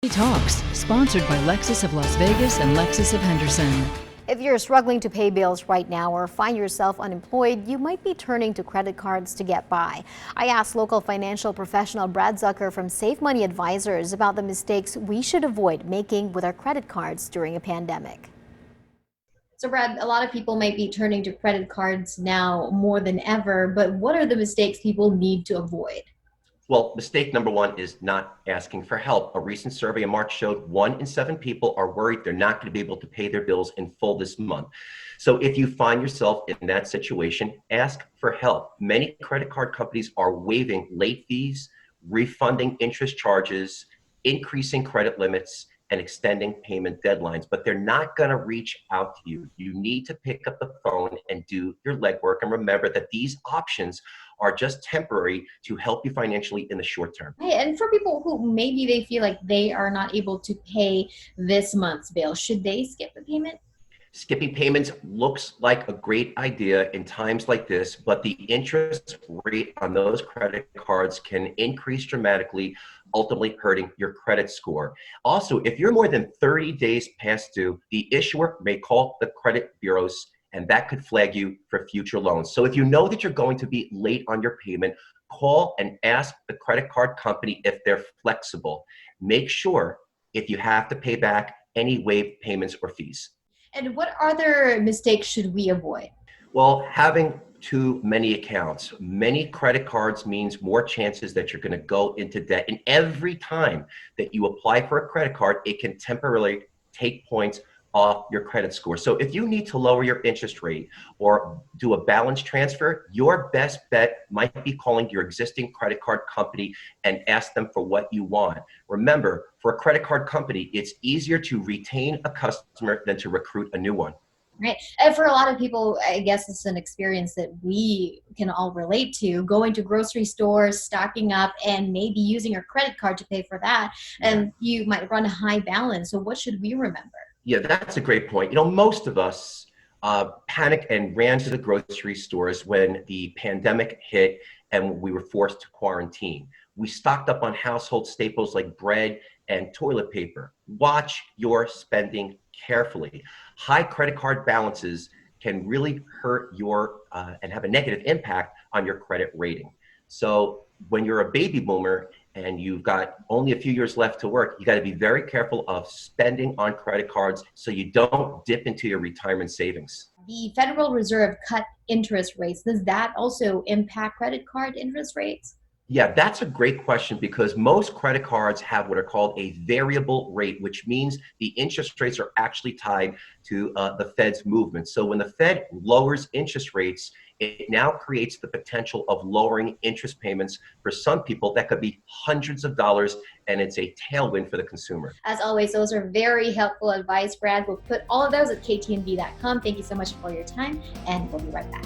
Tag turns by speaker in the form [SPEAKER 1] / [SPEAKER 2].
[SPEAKER 1] Talks, sponsored by Lexus of Las Vegas and Lexus of Henderson.
[SPEAKER 2] If you're struggling to pay bills right now or find yourself unemployed, you might be turning to credit cards to get by. I asked local financial professional Brad Zucker from Safe Money Advisors about the mistakes we should avoid making with our credit cards during a pandemic. So Brad, a lot of people might be turning to credit cards now more than ever, but what are the mistakes people need to avoid?
[SPEAKER 3] Well, mistake number one is not asking for help. A recent survey in March showed 1 in 7 people are worried they're not going to be able to pay their bills in full this month. So if you find yourself in that situation, ask for help. Many credit card companies are waiving late fees, refunding interest charges, increasing credit limits, and extending payment deadlines, but they're not going to reach out to you. You need to pick up the phone and do your legwork, and remember that these options are just temporary to help you financially in the short term.
[SPEAKER 2] Right, and for people who maybe they feel like they are not able to pay this month's bill, should they skip the payment?
[SPEAKER 3] Skipping payments looks like a great idea in times like this, but the interest rate on those credit cards can increase dramatically, ultimately hurting your credit score. Also, if you're more than 30 days past due, the issuer may call the credit bureaus, and that could flag you for future loans. So if you know that you're going to be late on your payment, call and ask the credit card company if they're flexible. Make sure if you have to pay back any waived payments or fees.
[SPEAKER 2] And what other mistakes should we avoid?
[SPEAKER 3] Well, having too many accounts, many credit cards means more chances that you're going to go into debt. And every time that you apply for a credit card, it can temporarily take points off your credit score. So if you need to lower your interest rate or do a balance transfer, your best bet might be calling your existing credit card company and ask them for what you want. Remember, for a credit card company, it's easier to retain a customer than to recruit a new one.
[SPEAKER 2] Right. And for a lot of people, I guess it's an experience that we can all relate to, going to grocery stores, stocking up, and maybe using your credit card to pay for that. And you might run a high balance. So what should we remember?
[SPEAKER 3] Yeah, that's a great point. Most of us panicked and ran to the grocery stores when the pandemic hit and we were forced to quarantine. We stocked up on household staples like bread and toilet paper. Watch your spending carefully. High credit card balances can really hurt your and have a negative impact on your credit rating. So when you're a baby boomer and you've got only a few years left to work, you got to be very careful of spending on credit cards so you don't dip into your retirement savings.
[SPEAKER 2] The Federal Reserve cut interest rates. Does that also impact credit card interest rates?
[SPEAKER 3] Yeah, that's a great question because most credit cards have what are called a variable rate, which means the interest rates are actually tied to the Fed's movement. So when the Fed lowers interest rates, it now creates the potential of lowering interest payments for some people that could be hundreds of dollars, and it's a tailwind for the consumer.
[SPEAKER 2] As always, those are very helpful advice, Brad. We'll put all of those at ktnv.com. Thank you so much for your time, and we'll be right back.